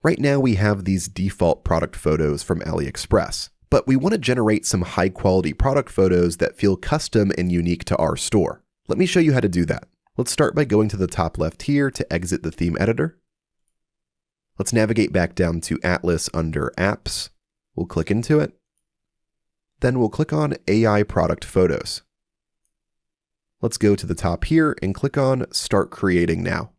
Right now we have these default product photos from AliExpress, but we want to generate some high quality product photos that feel custom and unique to our store. Let me show you how to do that. Let's start by going to the top left here to exit the theme editor. Let's navigate back down to Atlas under Apps. We'll click into it. Then we'll click on AI Product Photos. Let's go to the top here and click on Start Creating Now.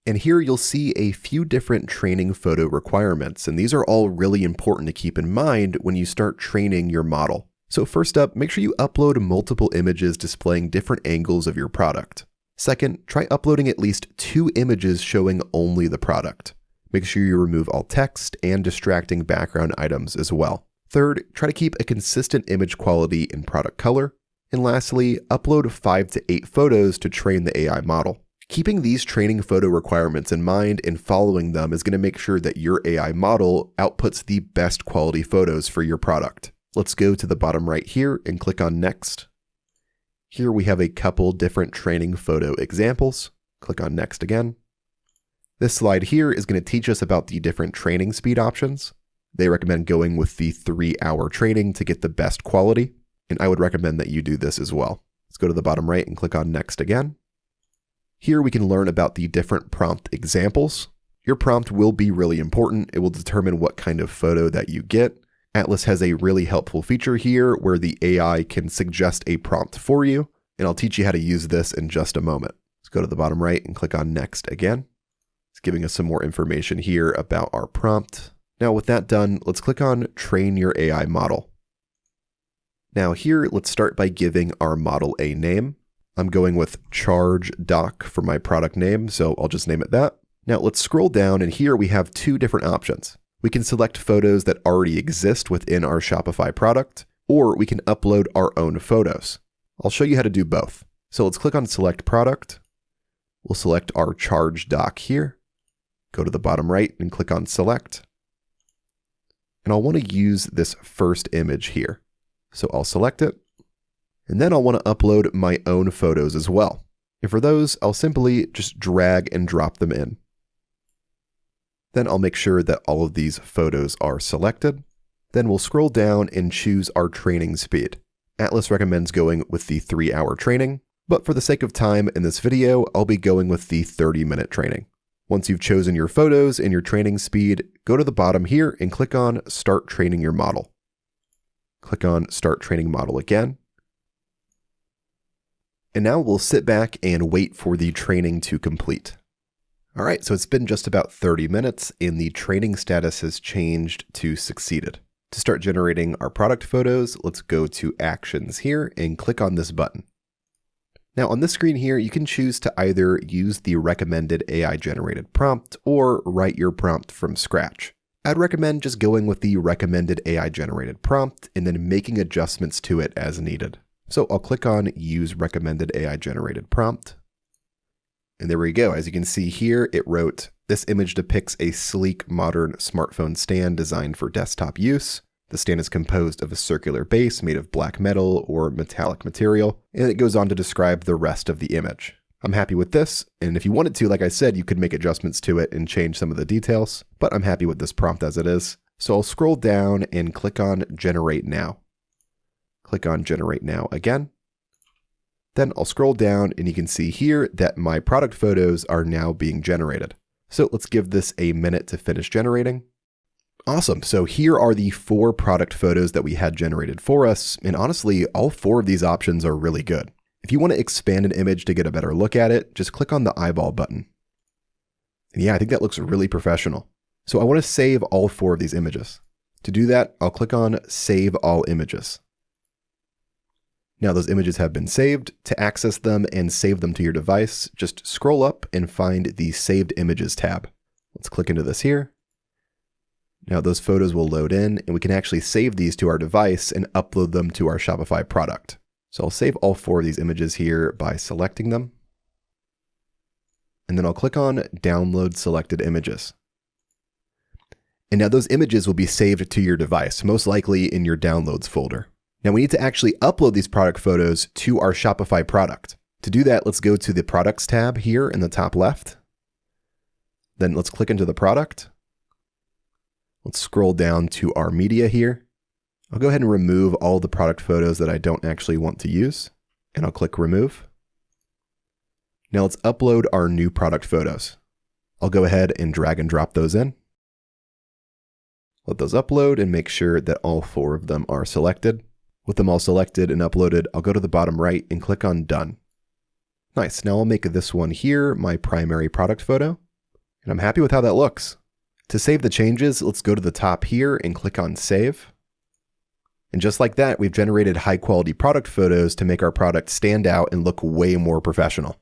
And here you'll see a few different training photo requirements, and these are all really important to keep in mind when you start training your model. So first up, make sure you upload multiple images displaying different angles of your product. Second, try uploading at least 2 images showing only the product. Make sure you remove all text and distracting background items as well. Third, try to keep a consistent image quality in product color. And lastly, upload 5 to 8 photos to train the AI model. Keeping these training photo requirements in mind and following them is going to make sure that your AI model outputs the best quality photos for your product. Let's go to the bottom right here and click on Next. Here we have a couple different training photo examples. Click on Next again. This slide here is going to teach us about the different training speed options. They recommend going with the 3-hour training to get the best quality, and I would recommend that you do this as well. Let's go to the bottom right and click on Next again. Here we can learn about the different prompt examples. Your prompt will be really important. It will determine what kind of photo that you get. Atlas has a really helpful feature here where the AI can suggest a prompt for you, and I'll teach you how to use this in just a moment. Let's go to the bottom right and click on Next again. It's giving us some more information here about our prompt. Now with that done, let's click on Train Your AI Model. Now here, let's start by giving our model a name. I'm going with Charge Doc for my product name, so I'll just name it that. Now let's scroll down, and here we have 2 different options. We can select photos that already exist within our Shopify product, or we can upload our own photos. I'll show you how to do both. So let's click on Select Product. We'll select our Charge Doc here. Go to the bottom right and click on Select. And I'll want to use this first image here. So I'll select it. And then I'll want to upload my own photos as well. And for those, I'll simply just drag and drop them in. Then I'll make sure that all of these photos are selected. Then we'll scroll down and choose our training speed. Atlas recommends going with the 3-hour training, but for the sake of time in this video, I'll be going with the 30-minute training. Once you've chosen your photos and your training speed, go to the bottom here and click on Start Training Your Model. Click on Start Training Model again. And now we'll sit back and wait for the training to complete. All right, so it's been just about 30 minutes and the training status has changed to succeeded. To start generating our product photos, let's go to Actions here and click on this button. Now on this screen here, you can choose to either use the recommended AI generated prompt or write your prompt from scratch. I'd recommend just going with the recommended AI generated prompt and then making adjustments to it as needed. So I'll click on Use Recommended AI Generated Prompt. And there we go. As you can see here, it wrote, "This image depicts a sleek, modern smartphone stand designed for desktop use. The stand is composed of a circular base made of black metal or metallic material." And it goes on to describe the rest of the image. I'm happy with this. And if you wanted to, like I said, you could make adjustments to it and change some of the details, but I'm happy with this prompt as it is. So I'll scroll down and click on Generate Now. Click on Generate Now again. Then I'll scroll down and you can see here that my product photos are now being generated. So let's give this a minute to finish generating. Awesome. So here are the 4 product photos that we had generated for us. And honestly, all 4 of these options are really good. If you want to expand an image to get a better look at it, just click on the eyeball button. And yeah, I think that looks really professional. So I want to save all 4 of these images. To do that, I'll click on Save All Images. Now those images have been saved. To access them and save them to your device, just scroll up and find the Saved Images tab. Let's click into this here. Now those photos will load in and we can actually save these to our device and upload them to our Shopify product. So I'll save all 4 of these images here by selecting them. And then I'll click on Download Selected Images. And now those images will be saved to your device, most likely in your Downloads folder. Now we need to actually upload these product photos to our Shopify product. To do that, let's go to the Products tab here in the top left. Then let's click into the product. Let's scroll down to our media here. I'll go ahead and remove all the product photos that I don't actually want to use, and I'll click remove. Now let's upload our new product photos. I'll go ahead and drag and drop those in. Let those upload and make sure that all 4 of them are selected. With them all selected and uploaded, I'll go to the bottom right and click on Done. Nice, now I'll make this one here my primary product photo, and I'm happy with how that looks. To save the changes, let's go to the top here and click on Save. And just like that, we've generated high quality product photos to make our product stand out and look way more professional.